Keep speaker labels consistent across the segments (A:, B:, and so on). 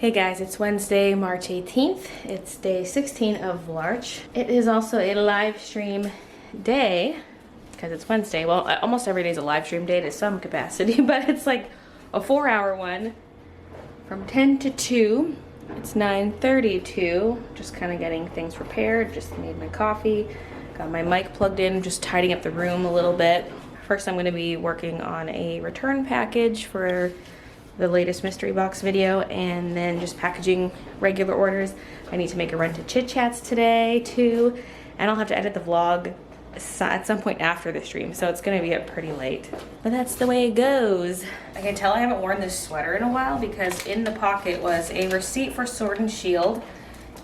A: Hey guys, it's Wednesday, March 18th. It's day 16 of Vlarch. It is also a live stream day because it's Wednesday. Well, almost every day is a live stream day to some capacity, but it's like a 4-hour one from 10 to 2. It's 9:32. Just kind of getting things prepared. Just made my coffee, got my mic plugged in, just tidying up the room a little bit. First, I'm going to be working on a return package for the latest mystery box video, and then just packaging regular orders. I need to make a run to Chit Chats today too, and I'll have to edit the vlog at some point after the stream, so it's gonna be up pretty late. But that's the way it goes. I can tell I haven't worn this sweater in a while because in the pocket was a receipt for Sword and Shield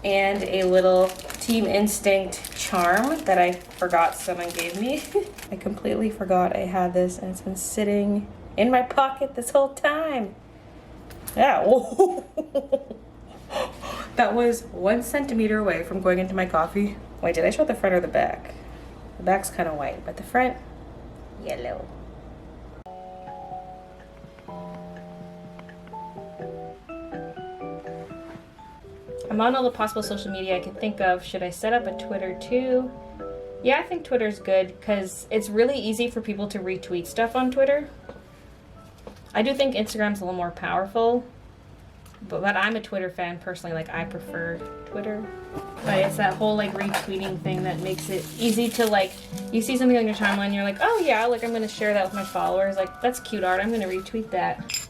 A: and a little Team Instinct charm that I forgot someone gave me. I completely forgot I had this, and it's been sitting in my pocket this whole time. Yeah, that was 1 centimeter away from going into my coffee. Wait, did I show the front or the back? The back's kind of white, but the front, yellow. I'm on all the possible social media I can think of. Should I set up a Twitter too? Yeah, I think Twitter's good because it's really easy for people to retweet stuff on Twitter. I do think Instagram's a little more powerful, but I'm a Twitter fan personally. Like, I prefer Twitter, but it's that whole like retweeting thing that makes it easy to, like, you see something on your timeline, you're like, oh yeah, like I'm gonna share that with my followers. Like, that's cute art, I'm gonna retweet that.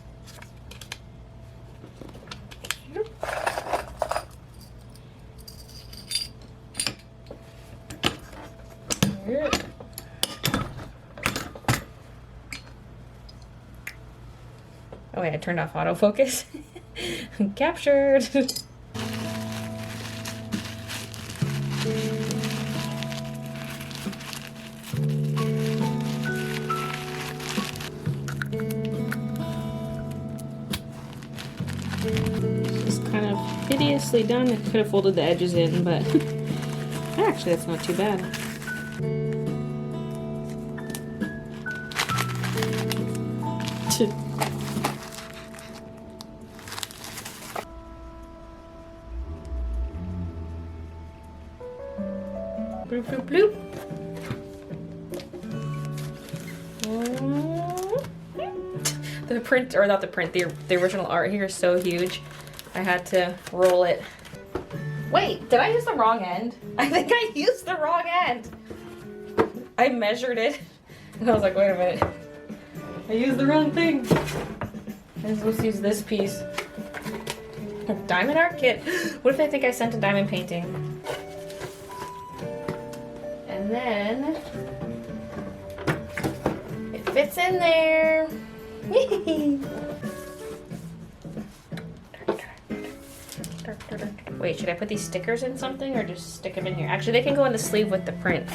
A: Oh wait, I turned off autofocus. I'm captured. Just kind of hideously done. I could have folded the edges in, but actually that's not too bad. Bloop, bloop, bloop. The print, or not the print, the original art here is so huge. I had to roll it. Wait, did I use the wrong end? I think I used the wrong end. I measured it, and I was like, wait a minute. I used the wrong thing. I'm supposed to use this piece. Diamond art kit. What if I think I sent a diamond painting? And then it fits in there. Wait, should I put these stickers in something or just stick them in here? Actually, they can go in the sleeve with the print.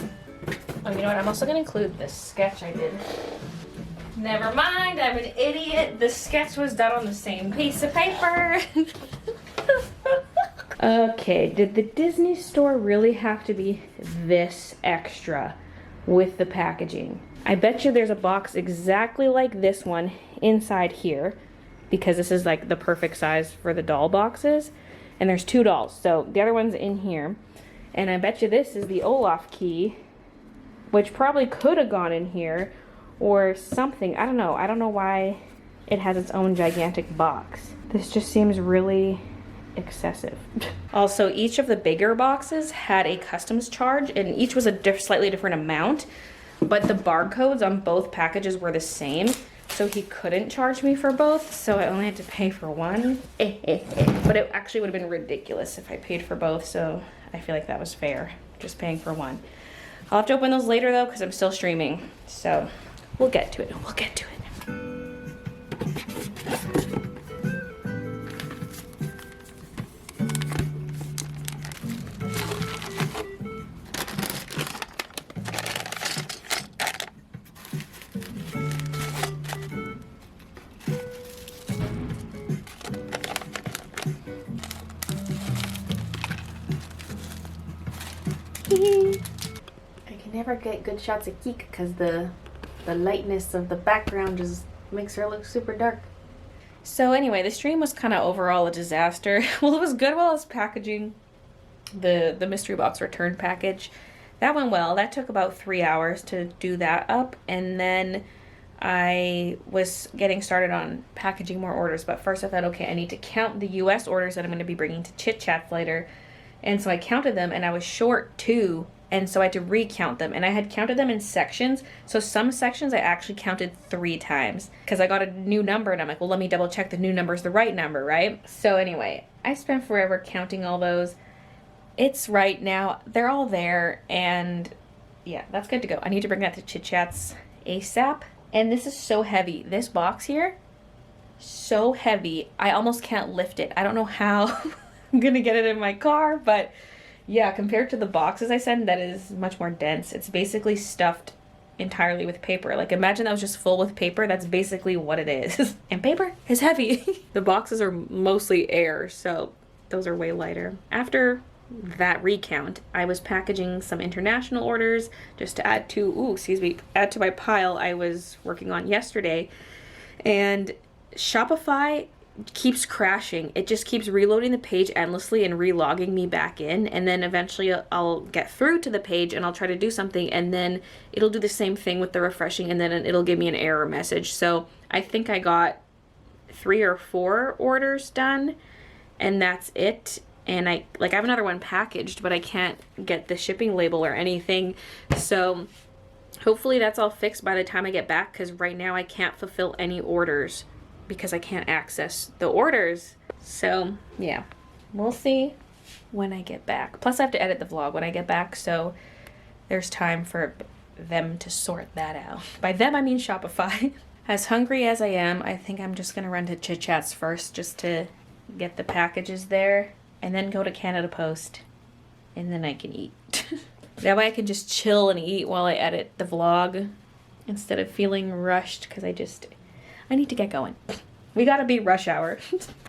A: Oh, you know what? I'm also going to include this sketch I did. Never mind, I'm an idiot. The sketch was done on the same piece of paper. Okay, did the Disney store really have to be this extra with the packaging? I bet you there's a box exactly like this one inside here, because this is like the perfect size for the doll boxes. And there's 2 dolls, so the other one's in here. And I bet you this is the Olaf key, which probably could have gone in here or something. I don't know. I don't know why it has its own gigantic box. This just seems really excessive. Also, each of the bigger boxes had a customs charge, and each was a slightly different amount, but the barcodes on both packages were the same, so he couldn't charge me for both, so I only had to pay for one. But it actually would have been ridiculous if I paid for both, so I feel like that was fair, just paying for one. I'll have to open those later though, because I'm still streaming, so we'll get to it. We'll get to it. I can never get good shots of Geek because the lightness of the background just makes her look super dark. So anyway, the stream was kind of overall a disaster. Well, it was good while I was packaging the mystery box return package. That went well. That took about 3 hours to do that up, and then I was getting started on packaging more orders. But first I thought, okay, I need to count the US orders that I'm going to be bringing to Chit Chats later. And so I counted them, and I was short 2, and so I had to recount them. And I had counted them in sections, so some sections I actually counted 3 times because I got a new number, and I'm like, well, let me double check the new number is the right number, right? So anyway, I spent forever counting all those. It's right now. They're all there, and yeah, that's good to go. I need to bring that to Chit Chats ASAP. And this is so heavy. This box here, so heavy. I almost can't lift it. I don't know how I'm gonna get it in my car, but yeah, compared to the boxes I send, that is much more dense. It's basically stuffed entirely with paper. Like, imagine that was just full with paper. That's basically what it is. And paper is heavy. The boxes are mostly air, so those are way lighter. After that recount, I was packaging some international orders just to add to, add to my pile I was working on yesterday. And Shopify keeps crashing. It just keeps reloading the page endlessly and relogging me back in, and then eventually I'll get through to the page and I'll try to do something, and then it'll do the same thing with the refreshing, and then it'll give me an error message. So I think I got 3 or 4 orders done, and that's it. And I have another one packaged, but I can't get the shipping label or anything. So hopefully that's all fixed by the time I get back, because right now I can't fulfill any orders because I can't access the orders. So yeah, we'll see when I get back. Plus I have to edit the vlog when I get back, so there's time for them to sort that out. By them, I mean Shopify. As hungry as I am, I think I'm just gonna run to Chit Chats first just to get the packages there, and then go to Canada Post, and then I can eat. That way I can just chill and eat while I edit the vlog instead of feeling rushed, because I need to get going. We gotta beat rush hour.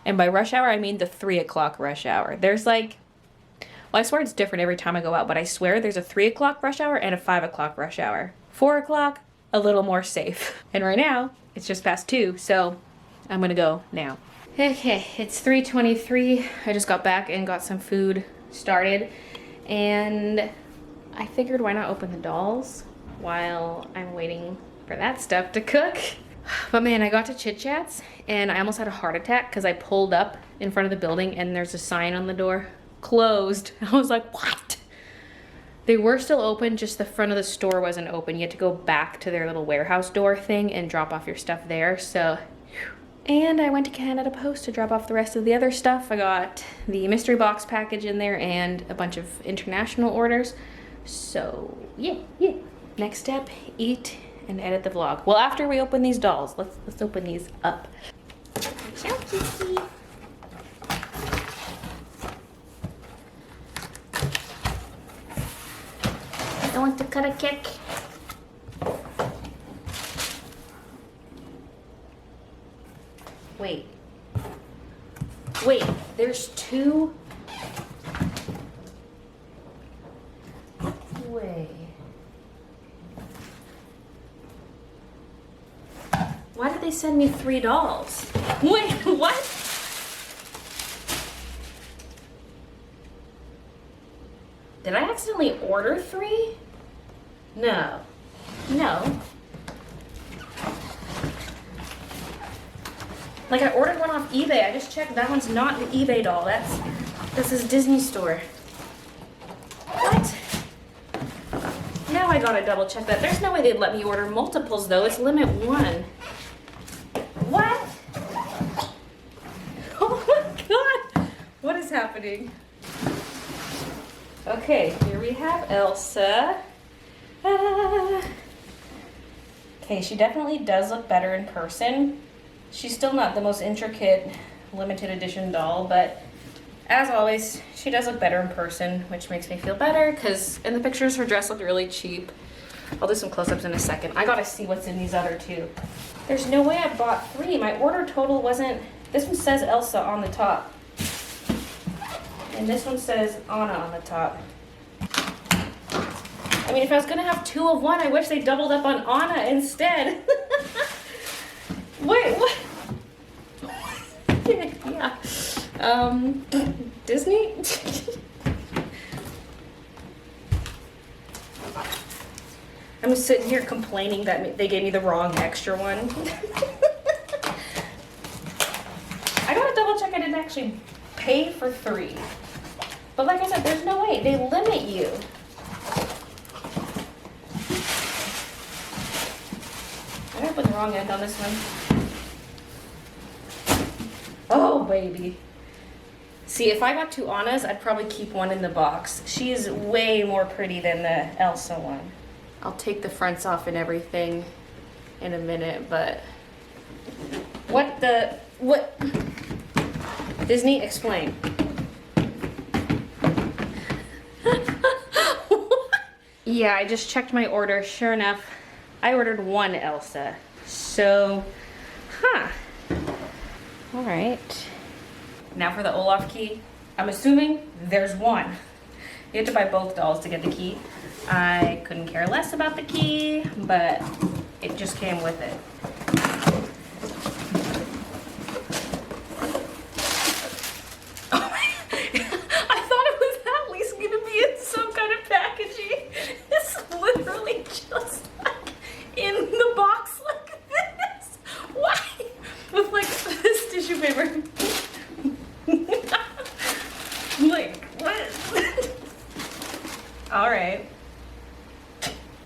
A: And by rush hour, I mean the 3 o'clock rush hour. There's like, well, I swear it's different every time I go out, but I swear there's a 3 o'clock rush hour and a 5 o'clock rush hour. 4 o'clock, a little more safe. And right now, it's just past 2, so I'm gonna go now. Okay, it's 3:23. I just got back and got some food started, and I figured why not open the dolls while I'm waiting for that stuff to cook. But man, I got to Chit Chats and I almost had a heart attack because I pulled up in front of the building and there's a sign on the door, closed. I was like, what? They were still open, just the front of the store wasn't open. You had to go back to their little warehouse door thing and drop off your stuff there, so. And I went to Canada Post to drop off the rest of the other stuff. I got the mystery box package in there and a bunch of international orders. So yeah. Next step, eat and edit the vlog. Well, after we open these dolls, let's open these up. Ciao, Kissy. I want to cut a cake. Wait, there's 2? Wait. Why did they send me 3 dolls? Wait, what? Did I accidentally order 3? No. Like, I ordered one off eBay. I just checked. That one's not the eBay doll. This is Disney store. What? Now I gotta double check that. There's no way they'd let me order multiples though. It's limit 1. What? Oh my god! What is happening? Okay, here we have Elsa. Okay, she definitely does look better in person. She's still not the most intricate limited edition doll, but as always, she does look better in person, which makes me feel better because in the pictures her dress looked really cheap. I'll do some close-ups in a second. I gotta see what's in these other 2. There's no way I bought 3. My order total wasn't, this one says Elsa on the top. And this one says Anna on the top. I mean, if I was gonna have 2 of one, I wish they doubled up on Anna instead. Wait, what? Disney? I'm sitting here complaining that they gave me the wrong extra one. I gotta double check I didn't actually pay for 3. But like I said, there's no way. They limit you. I gotta put the wrong end on this one. Oh, baby. See, if I got 2 Annas, I'd probably keep one in the box. She is way more pretty than the Elsa one. I'll take the fronts off and everything in a minute, but what? Disney, explain. Yeah, I just checked my order. Sure enough, I ordered 1 Elsa. So, all right. Now for the Olaf key. I'm assuming there's 1. You have to buy both dolls to get the key. I couldn't care less about the key, but it just came with it. Oh my, I thought it was at least gonna be in some kind of packaging. It's literally just like in the box like this. Why? With like this tissue paper. Like, what? All right.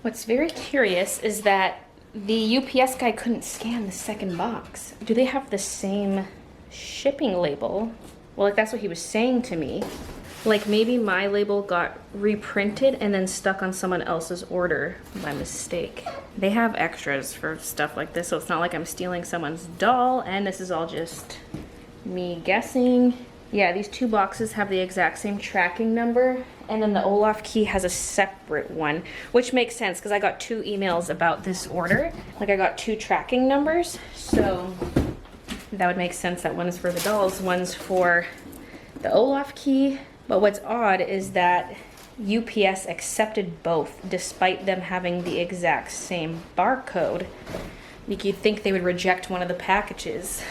A: What's very curious is that the UPS guy couldn't scan the second box. Do they have the same shipping label? Well, like that's what he was saying to me. Like maybe my label got reprinted and then stuck on someone else's order by mistake. They have extras for stuff like this, so it's not like I'm stealing someone's doll, and this is all just me guessing. Yeah, these 2 boxes have the exact same tracking number, and then the Olaf key has a separate one, which makes sense because I got 2 emails about this order. Like I got 2 tracking numbers, so that would make sense that one is for the dolls, one's for the Olaf key. But what's odd is that UPS accepted both despite them having the exact same barcode. Like you'd think they would reject one of the packages.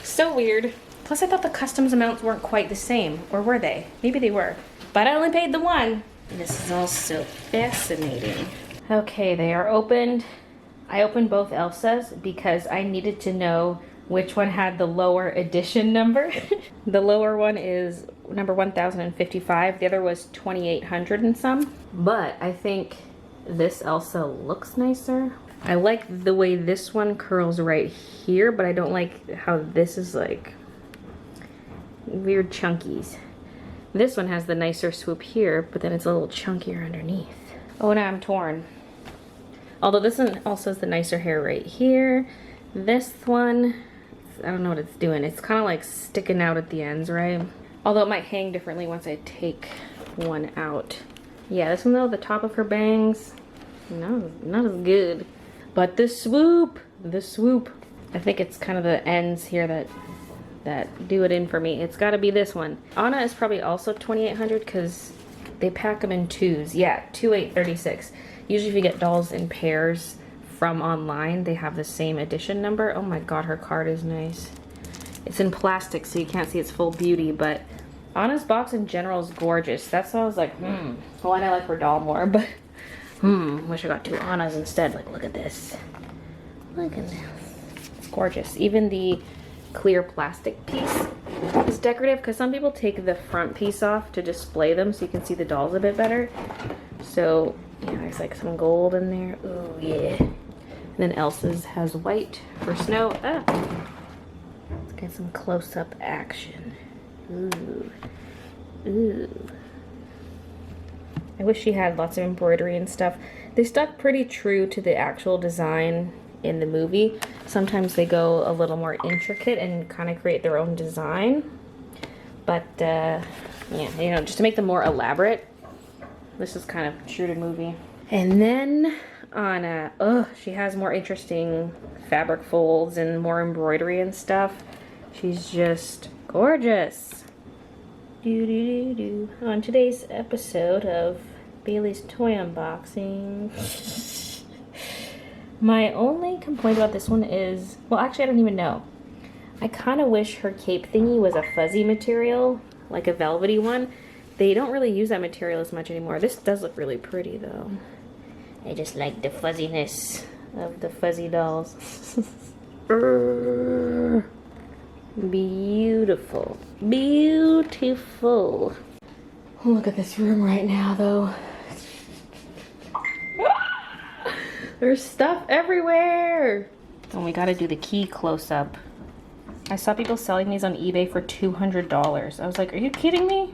A: So weird. Plus I thought the customs amounts weren't quite the same, or were they? Maybe they were. But I only paid the 1. This is all so fascinating. Okay, they are opened. I opened both Elsas because I needed to know which one had the lower edition number. The lower one is number 1055. The other was 2800 and some. But I think this Elsa looks nicer. I like the way this one curls right here, but I don't like how this is like weird chunkies. This one has the nicer swoop here, but then it's a little chunkier underneath. Oh, now I'm torn. Although this one also has the nicer hair right here. This one, I don't know what it's doing. It's kind of like sticking out at the ends, right? Although it might hang differently once I take one out. Yeah, this one though, the top of her bangs, no, not as good. But the swoop, I think it's kind of the ends here that do it in for me. It's got to be this one. Anna is probably also 2800 because they pack them in 2s. Yeah, 2836. Usually if you get dolls in pairs from online, they have the same edition number. Oh my god, her card is nice. It's in plastic so you can't see its full beauty, but Anna's box in general is gorgeous. That's why I was like, well, I like her doll more, but wish I got 2 Annas instead. Like, look at this. Look at this. It's gorgeous. Even the clear plastic piece is decorative because some people take the front piece off to display them so you can see the dolls a bit better. So, yeah, there's like some gold in there. Oh, yeah. And then Elsa's has white for snow. Let's get some close-up action. Ooh. Ooh. I wish she had lots of embroidery and stuff. They stuck pretty true to the actual design in the movie. Sometimes they go a little more intricate and kind of create their own design. But, yeah, you know, just to make them more elaborate. This is kind of true to movie. And then Anna, she has more interesting fabric folds and more embroidery and stuff. She's just gorgeous. On today's episode of Baylee's toy unboxing, my only complaint about this one is, well, actually I don't even know. I kind of wish her cape thingy was a fuzzy material, like a velvety one. They don't really use that material as much anymore. This does look really pretty though. I just like the fuzziness of the fuzzy dolls. Beautiful. Beautiful. Look at this room right now though. There's stuff everywhere. And we gotta do the key close-up. I saw people selling these on eBay for $200. I was like, are you kidding me?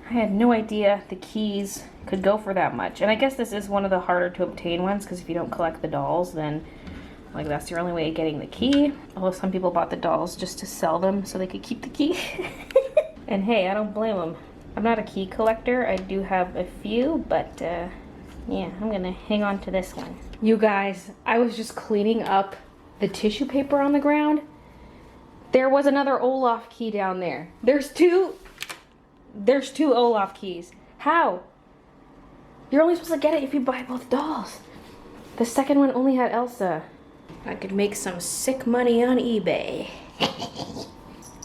A: I had no idea the keys could go for that much. And I guess this is one of the harder to obtain ones, because if you don't collect the dolls, then like that's your only way of getting the key. Although some people bought the dolls just to sell them so they could keep the key. And hey, I don't blame them. I'm not a key collector. I do have a few, but yeah, I'm gonna hang on to this one. You guys, I was just cleaning up the tissue paper on the ground. There was another Olaf key down there. There's two Olaf keys. How? You're only supposed to get it if you buy both dolls. The second one only had Elsa. I could make some sick money on eBay.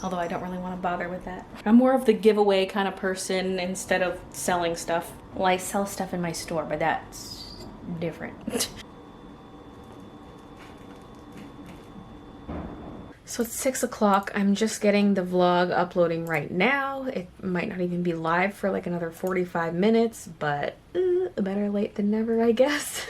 A: Although I don't really want to bother with that. I'm more of the giveaway kind of person instead of selling stuff. Well, I sell stuff in my store, but that's different. So it's 6 o'clock. I'm just getting the vlog uploading right now. It might not even be live for like another 45 minutes, but better late than never, I guess.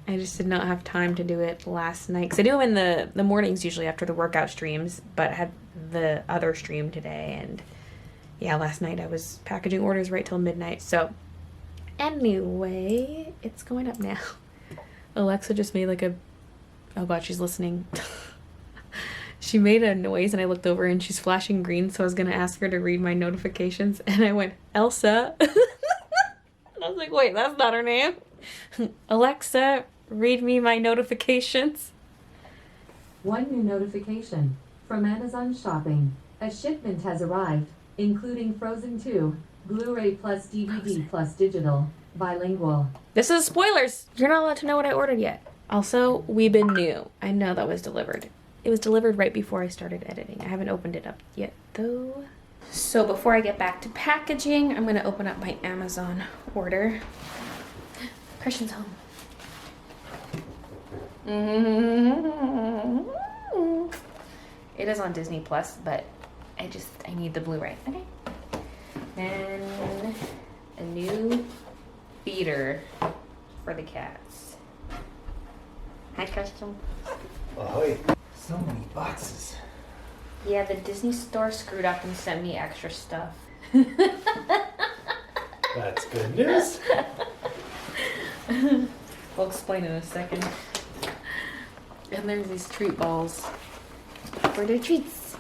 A: I just did not have time to do it last night. Because I do them in the mornings usually after the workout streams, but I had the other stream today. And yeah, last night I was packaging orders right till midnight. So anyway, it's going up now. Alexa just made like a, oh god, she's listening. She made a noise and I looked over and she's flashing green, so I was gonna ask her to read my notifications and I went, Elsa. And I was like, wait, that's not her name. Alexa, read me my notifications.
B: One new notification from Amazon Shopping. A shipment has arrived, including Frozen 2, Blu-ray plus DVD plus digital, bilingual.
A: This is spoilers. You're not allowed to know what I ordered yet. Also, we've been new. I know that was delivered. It was delivered right before I started editing. I haven't opened it up yet though. So before I get back to packaging, I'm gonna open up my Amazon order. Christian's home. It is on Disney Plus, but I need the Blu-ray. Okay. And a new feeder for the cats. Hi, Christian.
C: Ahoy. So many boxes.
A: Yeah, the Disney store screwed up and sent me extra stuff.
C: That's good news.
A: We'll explain in a second. And there's these treat balls for their treats.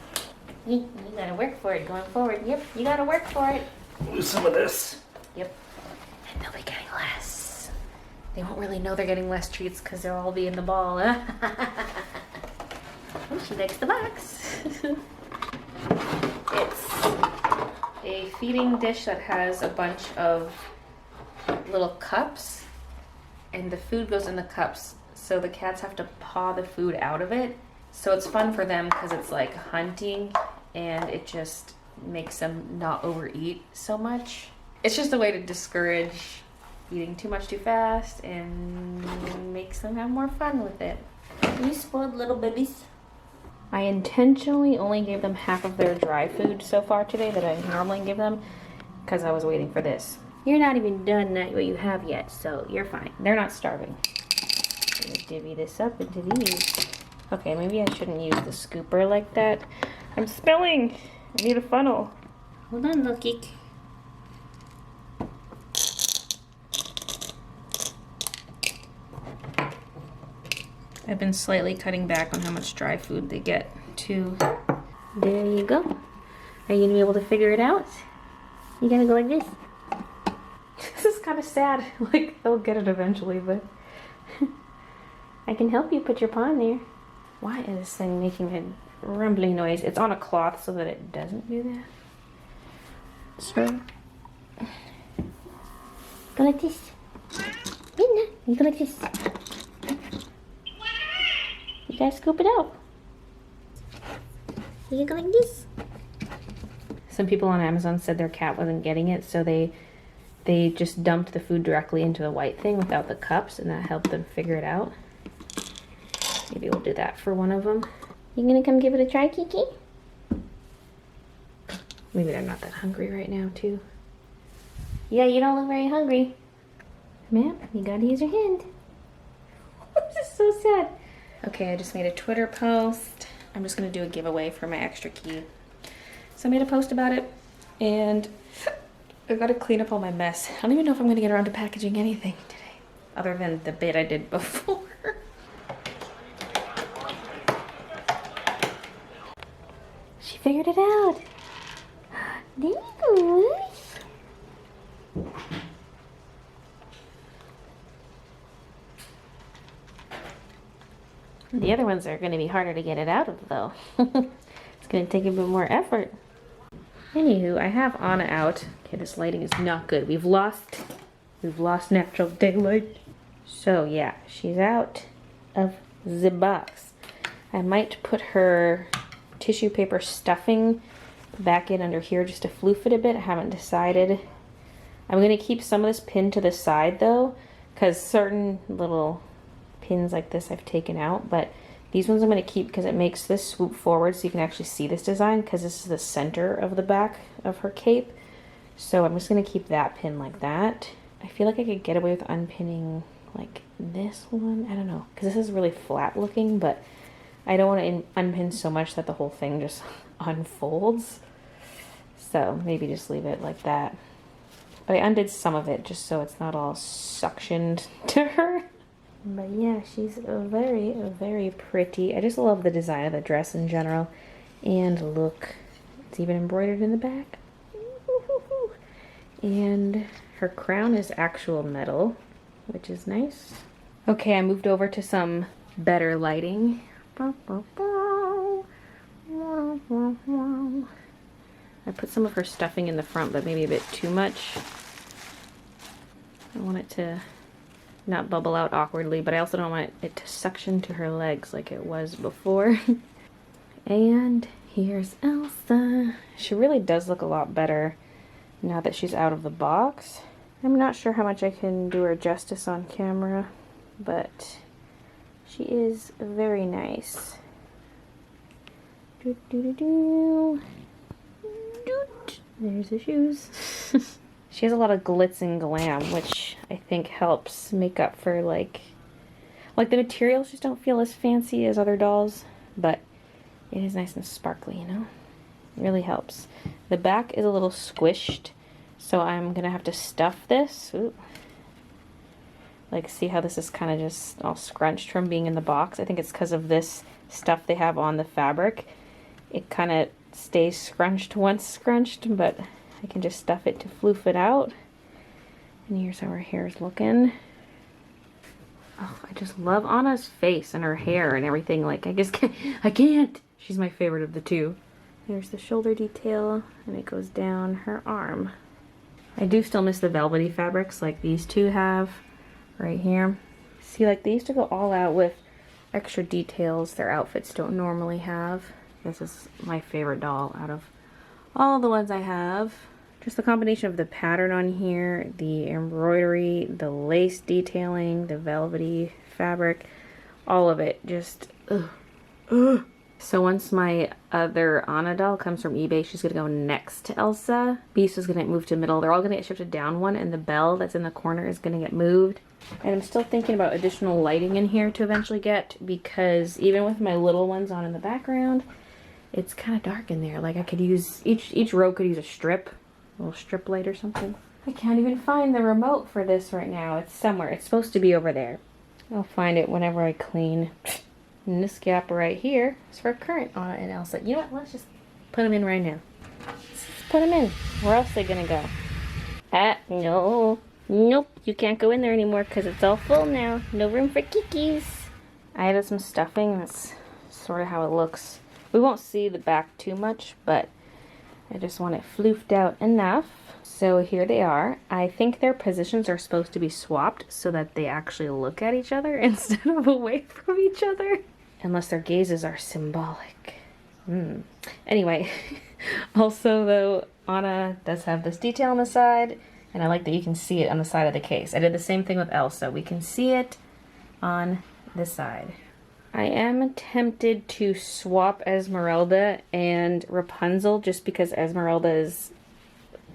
A: You gotta work for it going forward. Yep, you gotta work for it.
C: Lose some of this.
A: Yep. And they'll be getting less. They won't really know they're getting less treats because they'll all be in the ball. Oh, she likes the box. It's a feeding dish that has a bunch of little cups, and the food goes in the cups, so the cats have to paw the food out of it. So it's fun for them because it's like hunting, and it just makes them not overeat so much. It's just a way to discourage eating too much too fast and makes them have more fun with it. You spoiled little babies. I intentionally only gave them half of their dry food so far today that I normally give them because I was waiting for this. You're not even done what you have yet, so you're fine. They're not starving. I'm gonna divvy this up into these. Okay, maybe I shouldn't use the scooper like that. I'm spilling. I need a funnel. Hold on, little geek. I've been slightly cutting back on how much dry food they get too. There you go. Are you gonna be able to figure it out? You gotta go like this. This is kind of sad. Like, they'll get it eventually, but I can help you put your paw in there. Why is this thing making a rumbling noise? It's on a cloth so that it doesn't do that. So, go like this. You go like this. You gotta scoop it out. You go like this. Some people on Amazon said their cat wasn't getting it, so they just dumped the food directly into the white thing without the cups, and that helped them figure it out. Maybe we'll do that for one of them. You gonna come give it a try, Kiki? Maybe they're not that hungry right now, too. Yeah, you don't look very hungry. Man, you gotta use your hand. This is so sad. Okay, I just made a Twitter post. I'm just gonna do a giveaway for my extra key. So I made a post about it, and I gotta clean up all my mess. I don't even know if I'm gonna get around to packaging anything today, other than the bit I did before. She figured it out. There you go. The other ones are going to be harder to get it out of, though. It's going to take a bit more effort. Anywho, I have Anna out. Okay, this lighting is not good. We've lost natural daylight. So yeah, she's out of the box. I might put her tissue paper stuffing back in under here just to floof it a bit. I haven't decided. I'm going to keep some of this pinned to the side though, because certain little pins like this I've taken out, but these ones I'm going to keep because it makes this swoop forward so you can actually see this design, because this is the center of the back of her cape. So I'm just going to keep that pin like that. I feel like I could get away with unpinning like this one. I don't know, because this is really flat looking, but I don't want to unpin so much that the whole thing just unfolds. So maybe just leave it like that. But I undid some of it just so it's not all suctioned to her. But yeah, she's very, very pretty. I just love the design of the dress in general. And look, it's even embroidered in the back. And her crown is actual metal, which is nice. Okay, I moved over to some better lighting. I put some of her stuffing in the front, but maybe a bit too much. I want it to not bubble out awkwardly, but I also don't want it to suction to her legs like it was before. And here's Elsa. She really does look a lot better now that she's out of the box. I'm not sure how much I can do her justice on camera, but she is very nice. There's the shoes. She has a lot of glitz and glam, which I think helps make up for like the materials just don't feel as fancy as other dolls, but it is nice and sparkly, you know? It really helps. The back is a little squished, so I'm gonna have to stuff this. Ooh. Like, see how this is kind of just all scrunched from being in the box? I think it's because of this stuff they have on the fabric. It kind of stays scrunched once scrunched, but I can just stuff it to floof it out. And here's how her hair is looking. Oh, I just love Anna's face and her hair and everything. Like, I just can't, I can't. She's my favorite of the two. There's the shoulder detail, and it goes down her arm. I do still miss the velvety fabrics like these two have right here. See, like, they used to go all out with extra details their outfits don't normally have. This is my favorite doll out of all the ones I have. Just the combination of the pattern on here, the embroidery, the lace detailing, the velvety fabric, all of it just So once my other Anna doll comes from eBay, she's gonna go next to Elsa. Beast is gonna move to middle. They're all gonna get shifted down one, and the bell that's in the corner is gonna get moved. And I'm still thinking about additional lighting in here to eventually get, because even with my little ones on in the background, it's kind of dark in there. Like, I could use, each row could use a little strip light or something. I can't even find the remote for this right now. It's somewhere. It's supposed to be over there. I'll find it whenever I clean. And this gap right here is for current Anna and Elsa. You know what? Let's just put them in right now. Let's put them in. Where else are they gonna go? No. Nope. You can't go in there anymore because it's all full now. No room for kikis. I added some stuffing. That's sort of how it looks. We won't see the back too much, but I just want it floofed out enough. So here they are. I think their positions are supposed to be swapped so that they actually look at each other instead of away from each other. Unless their gazes are symbolic. Anyway, also though, Anna does have this detail on the side, and I like that you can see it on the side of the case. I did the same thing with Elsa. We can see it on this side. I am tempted to swap Esmeralda and Rapunzel just because Esmeralda's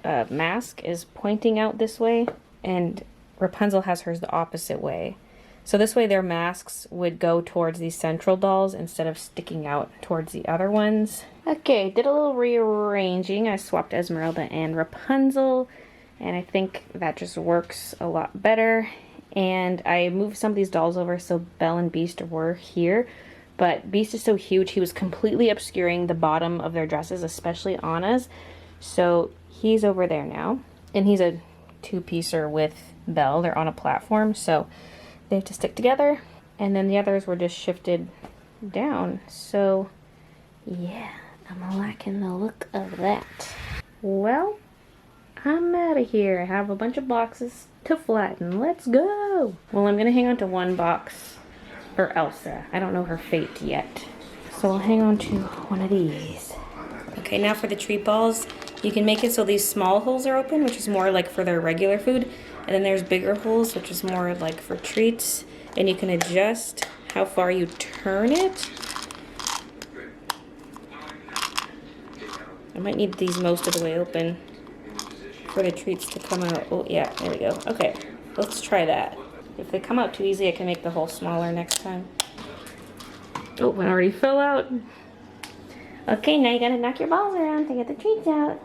A: mask is pointing out this way and Rapunzel has hers the opposite way. So this way their masks would go towards these central dolls instead of sticking out towards the other ones. Okay, did a little rearranging. I swapped Esmeralda and Rapunzel, and I think that just works a lot better. And I moved some of these dolls over so Belle and Beast were here, but Beast is so huge he was completely obscuring the bottom of their dresses, especially Anna's. So he's over there now, and he's a two-piecer with Belle. They're on a platform, so they have to stick together, and then the others were just shifted down. So yeah, I'm liking the look of that. Well, I'm out of here. I have a bunch of boxes to flatten. Let's go. Well, I'm gonna hang on to one box for Elsa. I don't know her fate yet, so I'll hang on to one of these. Okay, now for the treat balls. You can make it so these small holes are open, which is more like for their regular food, and then there's bigger holes, which is more like for treats, and you can adjust how far you turn it. I might need these most of the way open for the treats to come out. Oh yeah, there we go. Okay, let's try that. If they come out too easy, I can make the hole smaller next time. Oh, one already fell out. Okay, now you gotta knock your balls around to get the treats out.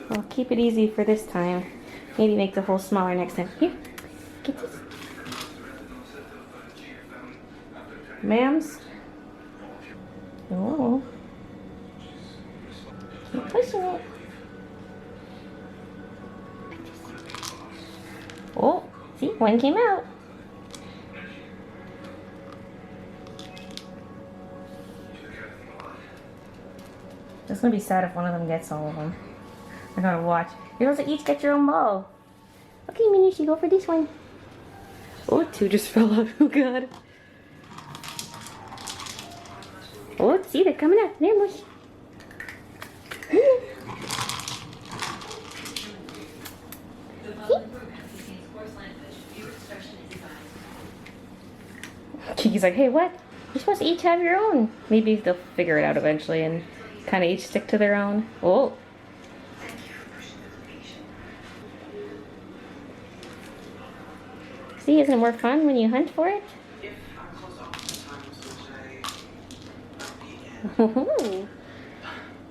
A: I'll keep it easy for this time. Maybe make the hole smaller next time. Here, get this. Ma'ams? Oh. Keep pushing it. Oh, see, one came out. It's gonna be sad if one of them gets all of them. I gotta watch. You're supposed to each get your own ball. Okay, Minushi, go for this one. Oh, two just fell out. Oh god. Oh, see, they're coming out. There, Mush. Kiki's like, hey, what? You're supposed to each have your own. Maybe they'll figure it out eventually and kind of each stick to their own. Oh. See, isn't it more fun when you hunt for it?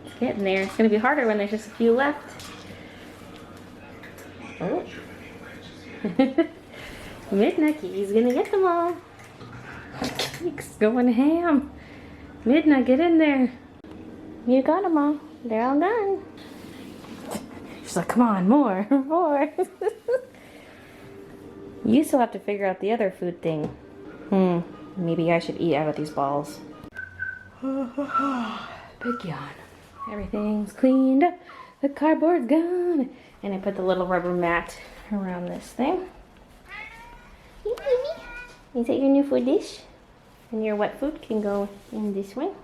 A: It's getting there. It's going to be harder when there's just a few left. Oh. Midna, Kiki's going to get them all. Kiki's going ham. Midna, get in there. You got them all. They're all done. She's like, come on, more, more. You still have to figure out the other food thing. Maybe I should eat out of these balls. Big yawn. Everything's cleaned up. The cardboard's gone. And I put the little rubber mat around this thing. Hey, baby. Is that your new food dish? And your wet food can go in this one.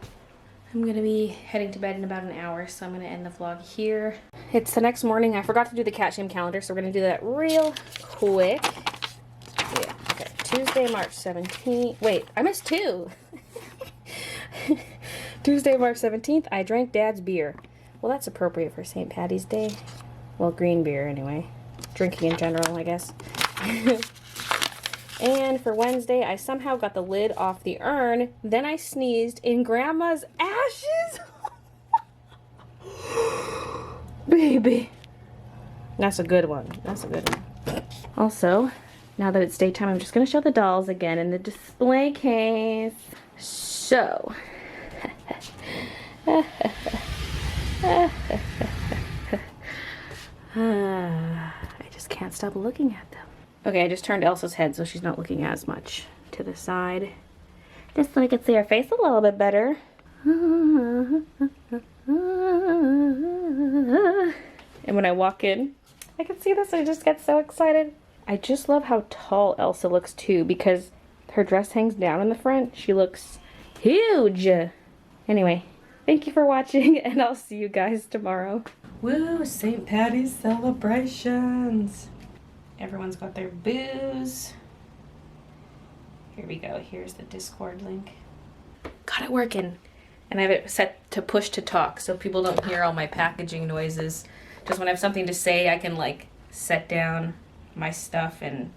A: I'm gonna be heading to bed in about an hour, so I'm gonna end the vlog here. It's the next morning. I forgot to do the cat shame calendar, so we're gonna do that real quick. Yeah, okay. Tuesday, March 17th. Wait, I missed two. Tuesday, March 17th, I drank Dad's beer. Well, that's appropriate for St. Patty's Day. Well, green beer anyway. Drinking in general, I guess. And for Wednesday, I somehow got the lid off the urn. Then I sneezed in Grandma's ashes. Baby. That's a good one. That's a good one. Also, now that it's daytime, I'm just going to show the dolls again in the display case. So. I just can't stop looking at them. Okay, I just turned Elsa's head so she's not looking as much to the side. Just so I can see her face a little bit better. And when I walk in, I can see this, I just get so excited. I just love how tall Elsa looks too, because her dress hangs down in the front. She looks huge. Anyway, thank you for watching, and I'll see you guys tomorrow. Woo, St. Patty's celebrations. Everyone's got their booze. Here we go. Here's the Discord link. Got it working. And I have it set to push to talk so people don't hear all my packaging noises. Just when I have something to say, I can like set down my stuff and